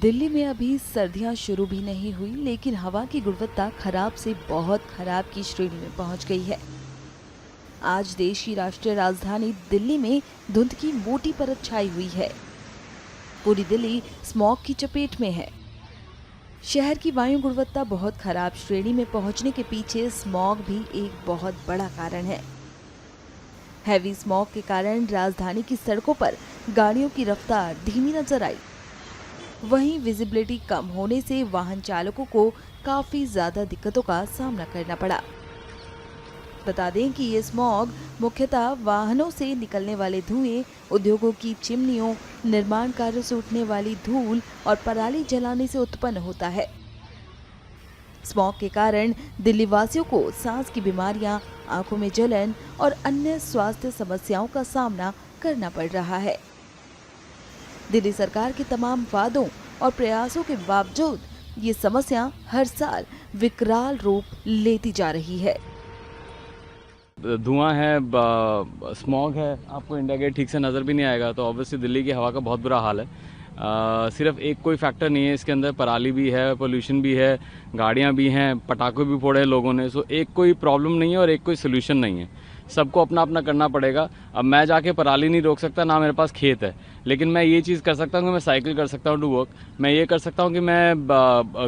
दिल्ली में अभी सर्दियां शुरू भी नहीं हुई, लेकिन हवा की गुणवत्ता खराब से बहुत खराब की श्रेणी में पहुंच गई है। आज देश की राष्ट्रीय राजधानी दिल्ली में धुंध की मोटी परत छाई हुई है। पूरी दिल्ली स्मॉग की चपेट में है। शहर की वायु गुणवत्ता बहुत खराब श्रेणी में पहुंचने के पीछे स्मॉग भी एक बहुत बड़ा कारण है। हैवी स्मॉग के कारण राजधानी की सड़कों पर गाड़ियों की रफ्तार धीमी नजर आई। वहीं विजिबिलिटी कम होने से वाहन चालकों को काफी ज्यादा दिक्कतों का सामना करना पड़ा। बता दें कि ये स्मॉग मुख्यतः वाहनों से निकलने वाले धुएं, उद्योगों की चिमनियों, निर्माण कार्यों से उठने वाली धूल और पराली जलाने से उत्पन्न होता है। स्मॉग के कारण दिल्ली वासियों को सांस की बीमारियां, आंखों में जलन और अन्य स्वास्थ्य समस्याओं का सामना करना पड़ रहा है। दिल्ली सरकार के तमाम वादों और प्रयासों के बावजूद ये समस्या हर साल विकराल रूप लेती जा रही है। धुआं है, स्मॉग है, आपको इंडिया गेट ठीक से नज़र भी नहीं आएगा। तो ऑब्वियसली दिल्ली की हवा का बहुत बुरा हाल है। सिर्फ एक कोई फैक्टर नहीं है इसके अंदर, पराली भी है, पोल्यूशन भी है, गाड़ियां भी हैं, पटाखे भी फोड़े हैं लोगों ने। सो एक कोई प्रॉब्लम नहीं है और एक कोई सोल्यूशन नहीं है। सबको अपना अपना करना पड़ेगा। अब मैं जाके पराली नहीं रोक सकता, ना मेरे पास खेत है, लेकिन मैं ये चीज़ कर सकता हूँ कि मैं साइकिल कर सकता हूँ टू वर्क। मैं ये कर सकता हूँ कि मैं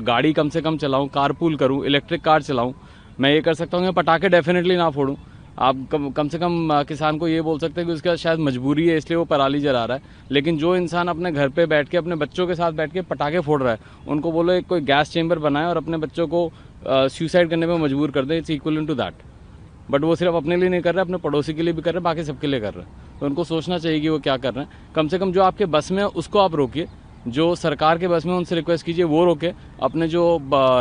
गाड़ी कम से कम चलाऊँ, कारपूल करूँ, इलेक्ट्रिक कार चलाऊँ। मैं ये कर सकता हूँ कि पटाखे डेफिनेटली ना फोड़ूँ। आप कम से कम किसान को ये बोल सकते हैं कि उसका शायद मजबूरी है इसलिए वो पराली जला रहा है, लेकिन जो इंसान अपने घर पे बैठ के अपने बच्चों के साथ बैठ के पटाखे फोड़ रहा है, उनको बोलो एक कोई गैस चेंबर बनाए और अपने बच्चों को सुसाइड करने पे मजबूर कर दे। It's equal to that. But वो सिर्फ अपने लिए नहीं कर रहे, अपने पड़ोसी के लिए भी कर रहे हैं, बाकी सबके लिए कर रहे हैं। तो उनको सोचना चाहिए कि वो क्या कर रहे हैं। कम से कम जो आपके बस में है उसको आप रोकिए, जो सरकार के बस में उनसे रिक्वेस्ट कीजिए वो रोके। अपने जो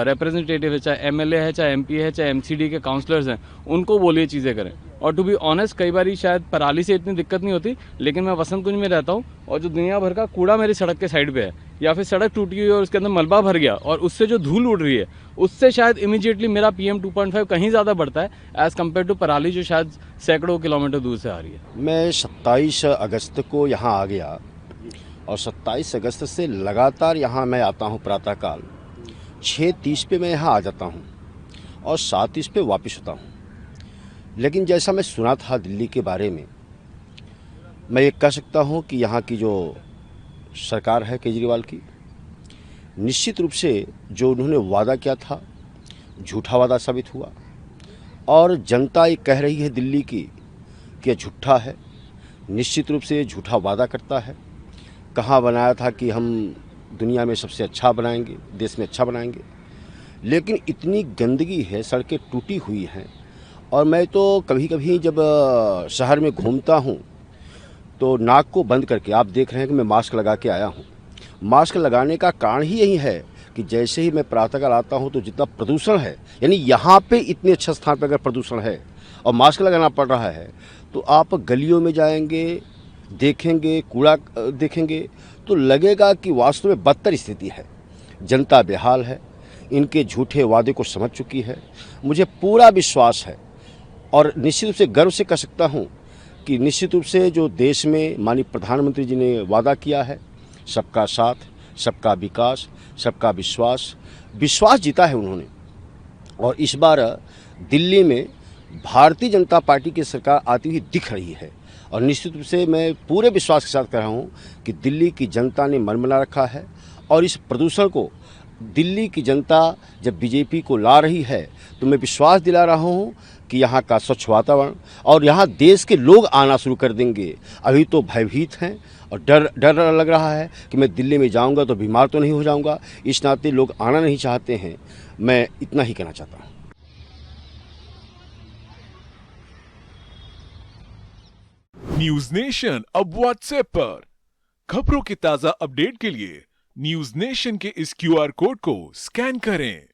रिप्रेजेंटेटिव है, चाहे एमएलए है, चाहे एमपी है, चाहे एमसीडी के काउंसलर्स हैं, उनको बोलिए चीज़ें करें। और टू बी ऑनेस्ट, कई बार शायद पराली से इतनी दिक्कत नहीं होती, लेकिन मैं वसंत कुंज में रहता हूँ और जो दुनिया भर का कूड़ा मेरी सड़क के साइड पे है, या फिर सड़क टूटी हुई और उसके अंदर मलबा भर गया और उससे जो धूल उड़ रही है, उससे शायद इमीडिएटली मेरा PM 2.5 कहीं ज़्यादा बढ़ता है एज़ कम्पेयर टू पराली जो शायद सैकड़ों किलोमीटर दूर से आ रही है। मैं 27 अगस्त को यहाँ आ गया और 27 अगस्त से लगातार यहाँ मैं आता हूँ। प्रातःकाल 6:30 पे मैं यहाँ आ जाता हूँ और 7:30 पे वापस होता हूँ। लेकिन जैसा मैं सुना था दिल्ली के बारे में, मैं ये कह सकता हूँ कि यहाँ की जो सरकार है केजरीवाल की, निश्चित रूप से जो उन्होंने वादा किया था झूठा वादा साबित हुआ। और जनता ये कह रही है दिल्ली की कि यह झूठा है। निश्चित रूप से झूठा वादा करता है। कहाँ बनाया था कि हम दुनिया में सबसे अच्छा बनाएंगे, देश में अच्छा बनाएंगे, लेकिन इतनी गंदगी है, सड़कें टूटी हुई हैं। और मैं तो कभी कभी जब शहर में घूमता हूँ तो नाक को बंद करके, आप देख रहे हैं कि मैं मास्क लगा के आया हूँ। मास्क लगाने का कारण ही यही है कि जैसे ही मैं प्रातःकाल आता हूँ तो जितना प्रदूषण है, यानी यहाँ पे इतने अच्छे स्थान पर अगर प्रदूषण है और मास्क लगाना पड़ रहा है, तो आप गलियों में जाएंगे, देखेंगे, कूड़ा देखेंगे, तो लगेगा कि वास्तव में बदतर स्थिति है। जनता बेहाल है, इनके झूठे वादे को समझ चुकी है। मुझे पूरा विश्वास है और निश्चित रूप से गर्व से कह सकता हूँ कि निश्चित रूप से जो देश में माननीय प्रधानमंत्री जी ने वादा किया है, सबका साथ, सबका विकास, सबका विश्वास जीता है उन्होंने। और इस बार दिल्ली में भारतीय जनता पार्टी की सरकार आती हुई दिख रही है। और निश्चित रूप से मैं पूरे विश्वास के साथ कह रहा हूँ कि दिल्ली की जनता ने मन बना रखा है और इस प्रदूषण को दिल्ली की जनता जब बीजेपी को ला रही है तो मैं विश्वास दिला रहा हूँ कि यहाँ का स्वच्छ वातावरण और यहाँ देश के लोग आना शुरू कर देंगे। अभी तो भयभीत हैं और डर लग रहा है कि मैं दिल्ली में जाऊँगा तो बीमार तो नहीं हो जाऊँगा। इस नाते लोग आना नहीं चाहते हैं। मैं इतना ही कहना चाहता हूँ। न्यूज नेशन अब व्हाट्सएप पर खबरों के ताजा अपडेट के लिए न्यूज नेशन के इस QR कोड को स्कैन करें।